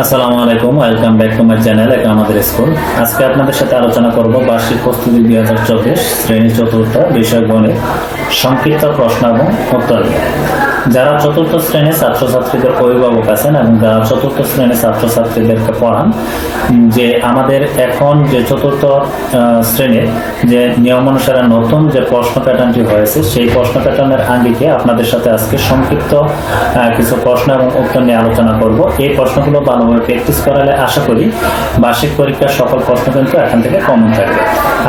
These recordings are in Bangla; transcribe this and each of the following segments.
আসসালামু আলাইকুম, welcome back to my channel আমাদের স্কুল। আজকে আপনাদের সাথে আলোচনা করব বার্ষিক প্রস্তুতি 2024 শ্রেণী চতুর্থ বিষয় গণিত সংক্ষিপ্ত প্রশ্ন এবং উত্তর। যারা চতুর্থ শ্রেণীর ছাত্রছাত্রীদের অভিভাবক আছেন এবং যারা চতুর্থ শ্রেণীর ছাত্রছাত্রীদেরকে পড়ান, যে আমাদের এখন যে চতুর্থ শ্রেণীর যে নিয়ম অনুসারে নতুন যে প্রশ্ন প্যাটার্নটি হয়েছে, সেই প্রশ্ন প্যাটার্নের আঙ্গিকে আপনাদের সাথে আজকে সংক্ষিপ্ত কিছু প্রশ্ন এবং উত্তর নিয়ে আলোচনা করব। এই প্রশ্নগুলো ভালোভাবে প্র্যাকটিস করালে আশা করি বার্ষিক পরীক্ষার সকল প্রশ্ন কিন্তু এখান থেকে কমন থাকবে।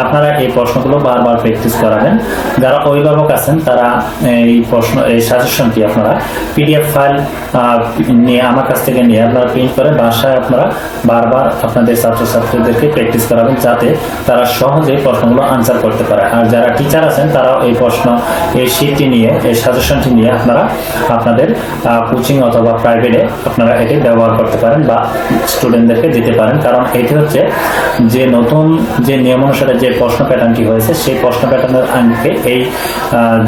আপনারা এই প্রশ্নগুলো বারবার প্র্যাকটিস করাবেন। যারা অভিভাবক আছেন তারা এই সাজেশনটি আপনারা পিডিএফ ফাইল নিয়ে আমার কাছ থেকে নিয়ে আপনারা প্রিন্ট করে বাসায় আপনারা বারবার আপনাদের ছাত্রছাত্রীদেরকে প্র্যাকটিস করাবেন, যাতে তারা সহজেই প্রশ্নগুলো আনসার করতে পারে। আর যারা টিচার আছেন তারাও এই শীটটি নিয়ে, এই সাজেশনটি নিয়ে আপনারা আপনাদের কোচিং অথবা প্রাইভেটে আপনারা এটি ব্যবহার করতে পারেন বা স্টুডেন্টদেরকে দিতে পারেন। কারণ এটি হচ্ছে যে নতুন যে নিয়ম অনুসারে যে প্রশ্ন প্যাটার্নটি হয়েছে, সেই প্রশ্ন প্যাটার্নের আঙ্গিকে এই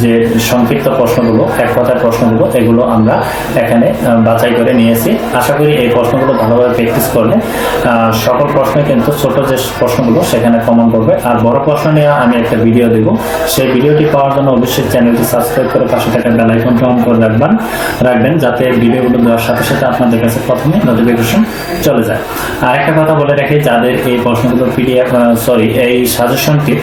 যে সংক্ষিপ্ত প্রশ্নগুলো, এক কথার প্রশ্নগুলো, এগুলো আমরা এখানে বাছাই করে নিয়েছি। আশা করি এই প্রশ্নগুলো ভালোভাবে প্র্যাকটিস করলে সকল প্রশ্ন কিন্তু ছোট যে প্রশ্নগুলো সেখানে কমন করবে। আর বড় প্রশ্ন নিয়ে আমি একটা ভিডিও দেব, সেই ভিডিওটি পাওয়ার জন্য অবশ্যই চ্যানেলটি সাবস্ক্রাইব করে পাশে থাকা বেল আইকনটি অন করে রাখবেন, যাতে ভিডিওগুলো দেওয়ার সাথে সাথে আপনাদের কাছে প্রথমে নোটিফিকেশন চলে যায়। আর একটা কথা বলে রাখি, যাদের এই প্রশ্নগুলো এই সাজেশনটির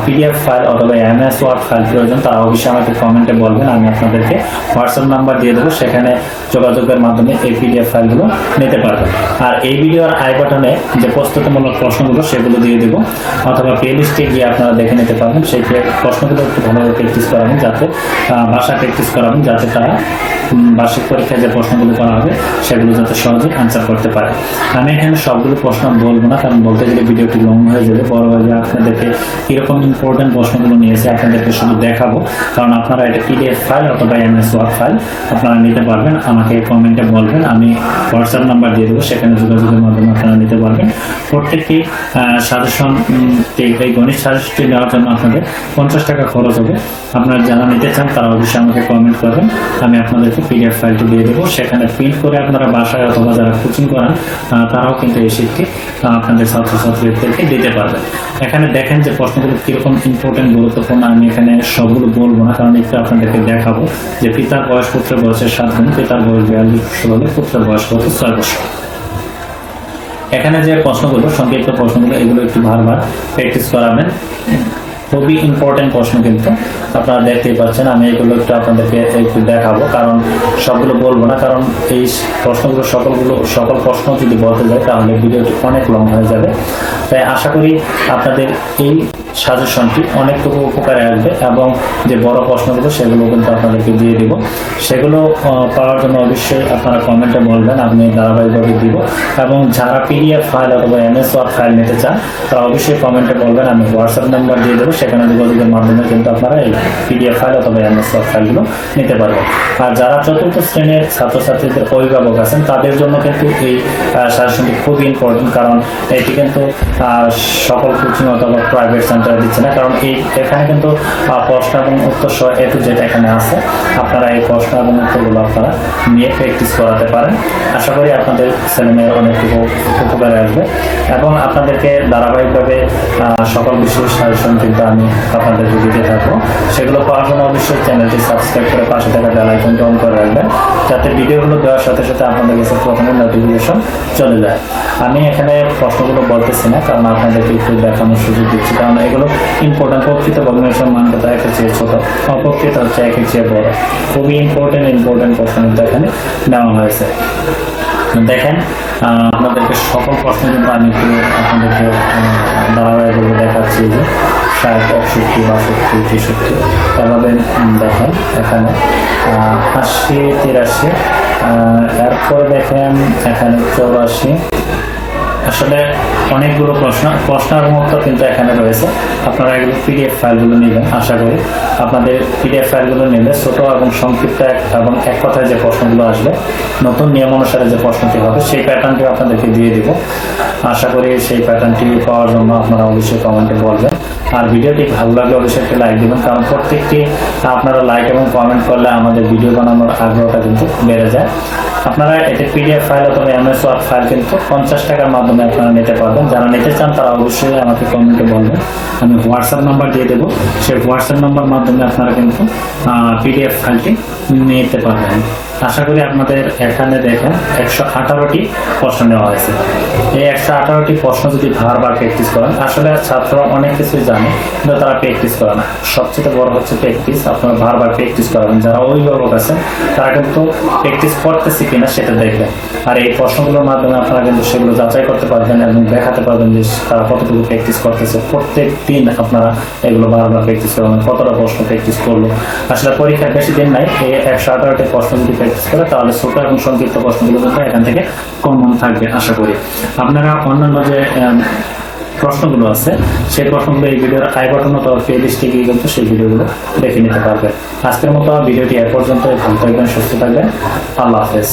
পিডিএফ ফাইল অথবা এমএস ওয়ার্ড ফাইল প্রয়োজন, তারা অবশ্যই আমাকে কমেন্টে বলবেন। আমি আপনাদেরকে হোয়াটসঅ্যাপ নাম্বার দিয়ে দেবো, সেখানে যোগাযোগের মাধ্যমে এই পিডিএফ ফাইলগুলো নিতে পারবেন। আর এই ভিডিওর আই বাটনে যে প্রস্তুতিমূলক প্রশ্নগুলো সেগুলো দিয়ে দেবো, অথবা প্লেলিস্টে গিয়ে আপনারা দেখে নিতে পারবেন। সেই প্রশ্নগুলো একটু ভালোভাবে প্র্যাকটিস করাবেন, যাতে ভাষা প্র্যাকটিস করাবেন, যাতে তারা বার্ষিক পরীক্ষায় যে প্রশ্নগুলো করা হবে সেগুলো যাতে সহজে আনসার করতে পারে। আমি এখানে সবগুলো প্রশ্ন বলবো না, কারণ বলতে গেলে ভিডিওটি লং হয়ে যাবে, বড় হয়ে যাবে। আপনাদেরকে কীরকম ইম্পর্টেন্ট প্রশ্নগুলো নিয়েছে আপনাদেরকে শুধু দেখাবো, কারণ আপনারা এটা পিডিএফ ফাইল অথবা এমএস ওয়ার্ড ফাইল আপনারা নিতে পারবেন। আমাকে কমেন্টে বলবেন, আমি হোয়াটসঅ্যাপ নাম্বার দিয়ে দেবো, সেখানে যোগাযোগের মাধ্যমে আপনারা নিতে পারবেন। প্রত্যেকটি সাজেশন, এই গণিত সাজেশনটি নেওয়ার জন্য আপনাদের 50 টাকা খরচ হবে। আপনারা যারা নিতে চান তারা অবশ্যই আমাকে কমেন্ট করবেন, আমি আপনাদেরকে পিডিএফ ফাইলটি দিয়ে দেবো। সেখানে প্রিন্ট করে আপনারা বাসায় অথবা যারা কোচিং করান তারাও কিন্তু এই শীটটি আপনাদের ছাত্রছাত্রীদেরকে দিতে পারবেন। এখানে দেখেন যে প্রশ্নগুলো কীরকম ইম্পর্টেন্ট, গুরুত্বপূর্ণ। আমি এখানে সবগুলো বলবো না, কারণ একটু আপনাদেরকে দেখাবো যে পিতার বয়স পুত্রের বয়সের 7 গুণ, পিতার বয়স 42 বছর হলে পুত্রের বয়স কত, 6 বছর। এখানে যে প্রশ্নগুলো, সংক্ষিপ্ত প্রশ্নগুলো, এগুলো একটু বারবার প্র্যাকটিস করাবেন। খুবই ইম্পর্টেন্ট প্রশ্ন কিন্তু আপনারা দেখতেই পাচ্ছেন। আমি এগুলো একটু আপনাদেরকে একটু দেখাবো, কারণ সবগুলো বলবো না, কারণ এই প্রশ্নগুলো সকল প্রশ্ন যদি বলতে যায় তাহলে ভিডিওটি অনেক লং হয়ে যাবে। তাই আশা করি আপনাদের এই সাজেশনটি অনেকটুকু উপকারে আসবে, এবং যে বড় প্রশ্নগুলো সেগুলো কিন্তু আপনাদেরকে দিয়ে দিব। সেগুলো পাওয়ার জন্য অবশ্যই আপনারা কমেন্টে বলবেন, আমি ধারাবাহিকভাবে দিব। এবং যারা পিডিএফ ফাইল অথবা এমএস ওয়ার্ড ফাইল নিতে চান তারা অবশ্যই কমেন্টে বলবেন, আমি হোয়াটসঅ্যাপ নাম্বার দিয়ে দেবো, সেখানে যোগাযোগের মাধ্যমে কিন্তু আপনারা এই পিডিএফ ফাইল অথবা এমএস ওয়ার্ড ফাইলগুলো নিতে পারবেন। আর যারা চতুর্থ শ্রেণীর ছাত্রছাত্রীদের অভিভাবক আছেন তাদের জন্য কিন্তু এই সাজেশনটি খুবই ইম্পর্টেন্ট, কারণ এটি কিন্তু সকল কোচিং অথবা প্রাইভেট সেন্টারে দিচ্ছে না। কারণ এখানে কিন্তু প্রশ্ন এবং উত্তর সহ এ টু জেড এখানে আছে। আপনারা এই প্রশ্ন এবং উত্তরগুলো আপনারা নিয়ে প্র্যাকটিস করাতে পারেন। আশা করি আপনাদের ছেলেমেয়ের অনেকটুকু উপকারে আসবে, এবং আপনাদেরকে ধারাবাহিকভাবে সকল বিষয়ের সাজেশন কিন্তু আমি আপনাদেরকে দিতে থাকবো। সেগুলো পাওয়ার জন্য অবশ্যই চ্যানেলটি সাবস্ক্রাইব করে পাশে থাকা বেল আইকনটি অন করে রাখবেন, যাতে ভিডিওগুলো দেওয়ার সাথে সাথে আপনাদের কাছে প্রথমে নোটিফিকেশন চলে যায়। আমি এখানে প্রশ্নগুলো বলতেছি না, কারণ আপনাদেরকে একটু দেখানোর সুযোগ দিচ্ছি, কারণ এগুলো ইম্পর্টেন্ট। প্রকৃত ভগ্নাংশের মান কত, একের চেয়ে ছোট, অপ্রকৃত হচ্ছে একের চেয়ে বড়। খুবই ইম্পর্টেন্ট প্রশ্ন কিন্তু এখানে নেওয়া হয়েছে। দেখেন, আপনাদেরকে সকল প্রশ্ন কিন্তু আমি একটু আপনাদেরকে ধারাবাহিকভাবে দেখাচ্ছি, যে 60, 61, 62, 63, এভাবে দেখেন। এখানে 80, 83, এরপরে দেখেন এখানে 84। আসলে অনেকগুলো প্রশ্নের উত্তর কিন্তু এখানে রয়েছে। আপনারা এগুলো পিডিএফ ফাইলগুলো নেবেন। আশা করি আপনাদের পিডিএফ ফাইলগুলো নিলে ছোট এবং সংক্ষিপ্ত এবং এক কথায় যে প্রশ্নগুলো আসবে, নতুন নিয়ম অনুসারে যে প্রশ্নটি হবে, সেই প্যাটার্নটি আপনাদেরকে দিয়ে দিব। আশা করি সেই প্যাটার্নটি পাওয়ার জন্য আপনারা অবশ্যই কমেন্টে বলবেন। আর ভিডিওটি ভালো লাগলে অবশ্যই একটা লাইক দেবেন, কারণ প্রত্যেকটি আপনারা লাইক এবং কমেন্ট করলে আমাদের ভিডিও বানানোর আগ্রহটা কিন্তু বেড়ে যায়। আপনারা এতে পিডিএফ ফাইল অথবা এমএস ওয়ার্ড ফাইল কিন্তু 50 টাকার মাধ্যমে আপনারা নিতে পারবেন। যারা নিতে চান তারা অবশ্যই আমাকে কমেন্টে বলবেন, আমি হোয়াটসঅ্যাপ নাম্বার দিয়ে দেবো। সেই হোয়াটসঅ্যাপ নাম্বার মাধ্যমে আপনারা কিন্তু পিডিএফ ফাইলটি নিতে পারবেন। আশা করি আপনাদের এখানে দেখেন 118টি প্রশ্ন নেওয়া হয়েছে। এই 118টি প্রশ্ন যদি বারবার প্র্যাকটিস করেন, আসলে ছাত্ররা অনেক কিছুই জানে কিন্তু তারা প্র্যাকটিস করে না। সবচেয়ে বড় হচ্ছে প্র্যাকটিস। আপনারা বারবার প্র্যাকটিস করাবেন। যারা অভিভাবক আছেন তারা কিন্তু প্র্যাকটিস করতেছে কিনা সেটা দেখবেন, আর এই প্রশ্নগুলোর মাধ্যমে আপনারা কিন্তু সেগুলো যাচাই করতে পারবেন এবং দেখাতে পারবেন যে তারা কতটুকু প্র্যাকটিস করতেছে। প্রত্যেক দিন আপনারা এগুলো বারবার প্র্যাকটিস করবেন, কতটা প্রশ্ন প্র্যাকটিস করলো। আসলে পরীক্ষার বেশি দিন নাই, এই 118টি প্রশ্ন যদি প্র্যাকটিস করে তাহলে ছোট এবং সংক্ষিপ্ত প্রশ্নগুলো কিন্তু এখান থেকে কমন থাকবে আশা করি। আপনারা অন্যান্য যে প্রশ্নগুলো আছে সেই প্রশ্নগুলো এই ভিডিওর আই বাটন অথবা প্লে লিস্টে গিয়ে কিন্তু সেই ভিডিওগুলো দেখে নিতে পারবেন। আজকের মতো ভিডিওটি এ পর্যন্ত। ভালো থাকবেন, সুস্থ থাকবেন, আল্লাহ হাফেজ।